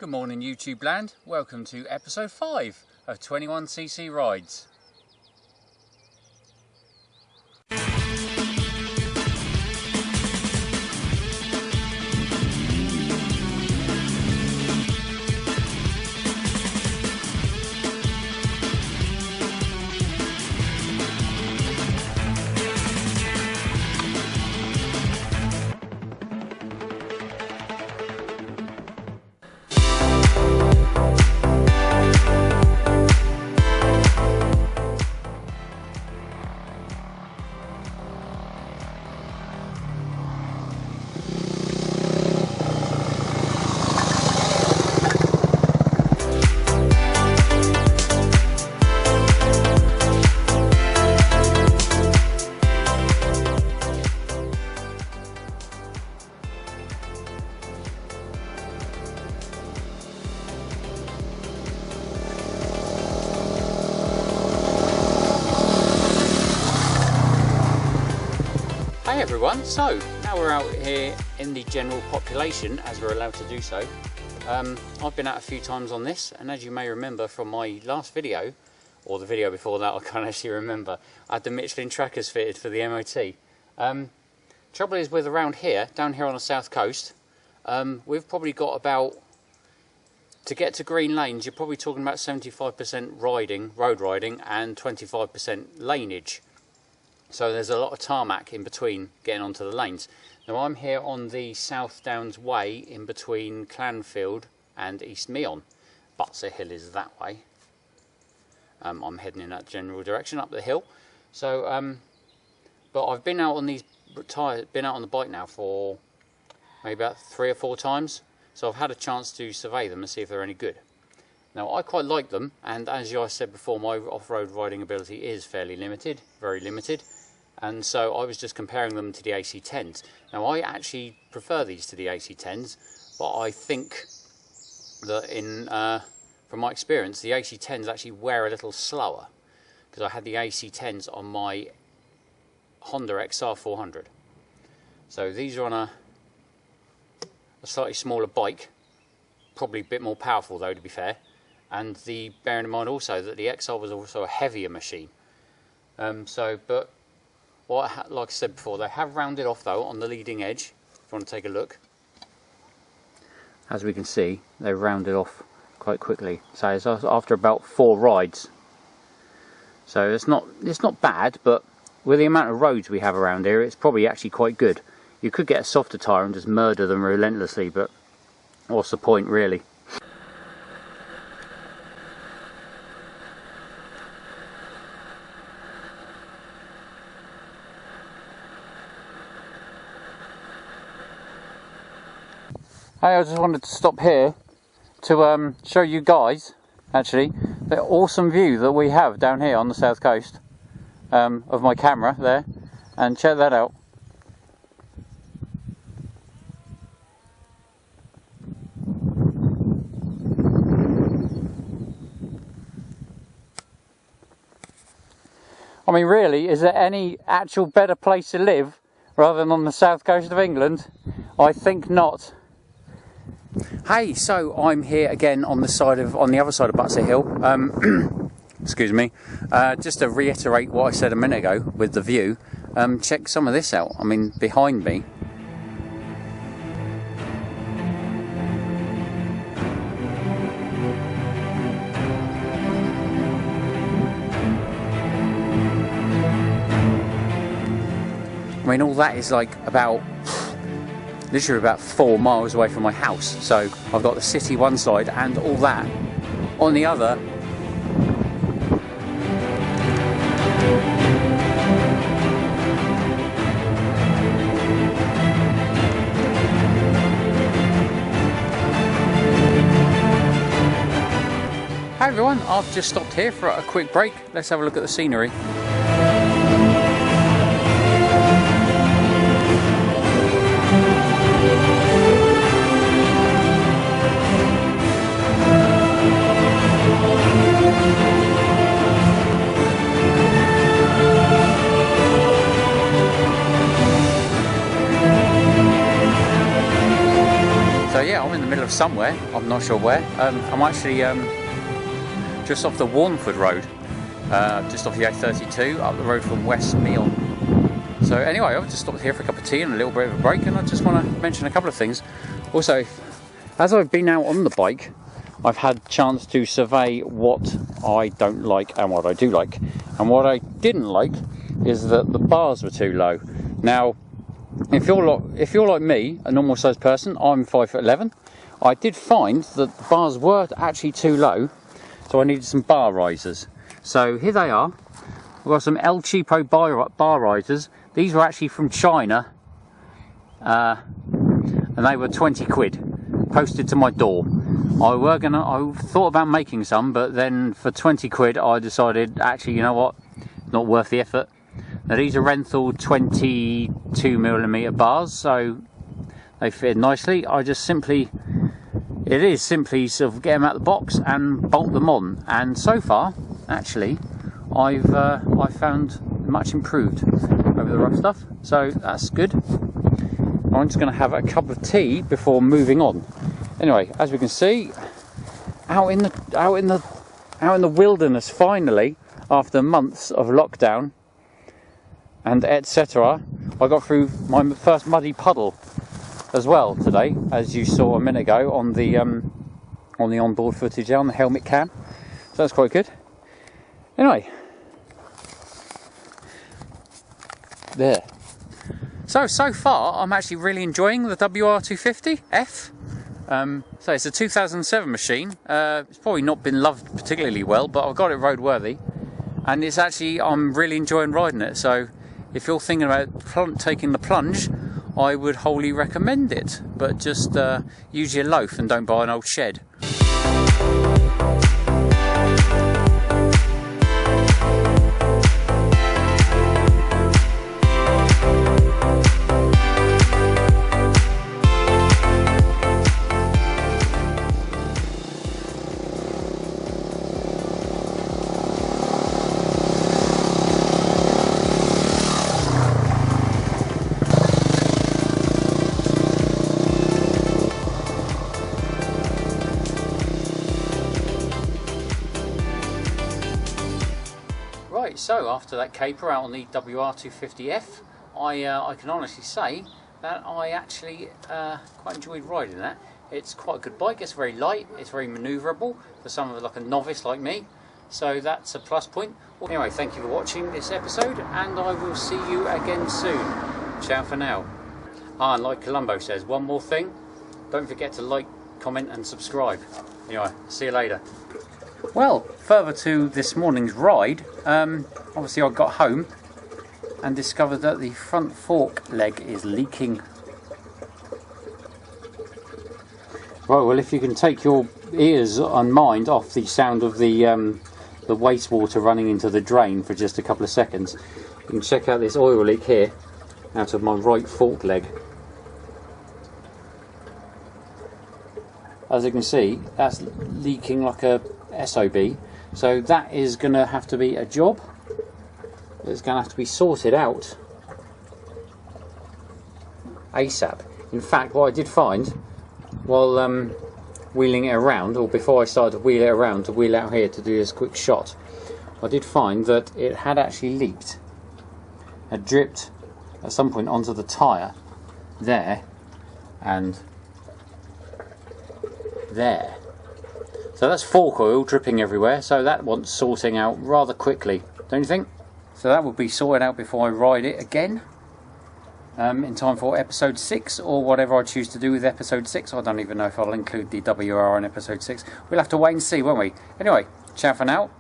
Good morning YouTube land, welcome to episode 5 of 21cc Rides. Hey everyone, so now we're out here in the general population as we're allowed to do so. I've been out a few times on this, and as you may remember from my last video, or the video before that, I can't actually remember, I had the Michelin trackers fitted for the MOT. Trouble is with around here, down here on the south coast, we've probably got about, to get to green lanes, you're probably talking about 75% road riding and 25% laneage. So there's a lot of tarmac in between getting onto the lanes. Now I'm here on the South Downs Way in between Clanfield and East Meon. Butser Hill is that way. I'm heading in that general direction up the hill. So, but I've been out on these tires, been out on the bike now for maybe about 3 or 4 times. So I've had a chance to survey them and see if they're any good. Now I quite like them, and as I said before, my off-road riding ability is fairly limited, very limited. And so I was just comparing them to the AC10s. Now I actually prefer these to the AC10s, but I think that from my experience, the AC10s actually wear a little slower, because I had the AC10s on my Honda XR400. So these are on a slightly smaller bike, probably a bit more powerful though, to be fair. And bearing in mind also that the XR was also a heavier machine. But like I said before, they have rounded off though on the leading edge. If you want to take a look, as we can see, they've rounded off quite quickly. So it's after about 4 rides. So it's not bad, but with the amount of roads we have around here, it's probably actually quite good. You could get a softer tyre and just murder them relentlessly, but what's the point really? Hey, I just wanted to stop here to show you guys, actually, the awesome view that we have down here on the south coast of my camera there, and check that out. I mean, really, is there any actual better place to live rather than on the south coast of England? I think not. Hey, so I'm here again on the other side of Butser Hill. Excuse me. Just to reiterate what I said a minute ago with the view. Check some of this out. I mean, behind me. I mean, all that is like literally about 4 miles away from my house. So I've got the city one side and all that on the other. Hi everyone, I've just stopped here for a quick break. Let's have a look at the scenery. somewhere, I'm not sure where. I'm actually just off the Warnford Road, just off the A32, up the road from West Meal. So anyway, I've just stopped here for a cup of tea and a little bit of a break, and I just want to mention a couple of things. Also, as I've been out on the bike, I've had a chance to survey what I don't like and what I do like. And what I didn't like is that the bars were too low. Now, if you're like me, a normal sized person, I'm 5'11". I did find that the bars were actually too low, so I needed some bar risers. So here they are. I've got some El Cheapo bar risers. These were actually from China, and they were 20 quid, posted to my door. I thought about making some, but then for 20 quid I decided, actually, you know what, not worth the effort. Now these are Renthal 22mm bars, so they fit nicely. It is simply sort of get them out of the box and bolt them on. And so far, actually, I've found much improved over the rough stuff, so that's good. I'm just going to have a cup of tea before moving on. Anyway, as we can see, out in the wilderness, finally, after months of lockdown and etc., I got through my first muddy puddle as well today, as you saw a minute ago on the onboard footage on the helmet cam. So that's quite good. Anyway, there. So far, I'm actually really enjoying the WR250F. So it's a 2007 machine. It's probably not been loved particularly well, but I've got it roadworthy, and it's actually, I'm really enjoying riding it. So if you're thinking about taking the plunge, I would wholly recommend it. But just use your loaf and don't buy an old shed. Right, so after that caper out on the WR250F, I can honestly say that I actually quite enjoyed riding that. It's quite a good bike. It's very light, it's very manoeuvrable for someone like a novice like me, so that's a plus point. Anyway, thank you for watching this episode, and I will see you again soon. Ciao for now. And like Columbo says, one more thing, don't forget to like, comment and subscribe. Anyway, see you later. Well, further to this morning's ride, obviously I got home and discovered that the front fork leg is leaking. Right, well, if you can take your ears and mind off the sound of the wastewater running into the drain for just a couple of seconds, you can check out this oil leak here out of my right fork leg. As you can see, that's leaking like a SOB, so that is going to have to be a job. It's going to have to be sorted out ASAP. In fact, what I did find while wheeling it around, or before I started to wheel it around to wheel out here to do this quick shot, I did find that it had actually leaked, had dripped at some point onto the tyre there and there. So that's fork oil dripping everywhere, so that wants sorting out rather quickly, don't you think? So that will be sorted out before I ride it again, in time for episode 6, or whatever I choose to do with episode 6. I don't even know if I'll include the WR in episode 6. We'll have to wait and see, won't we? Anyway, ciao for now.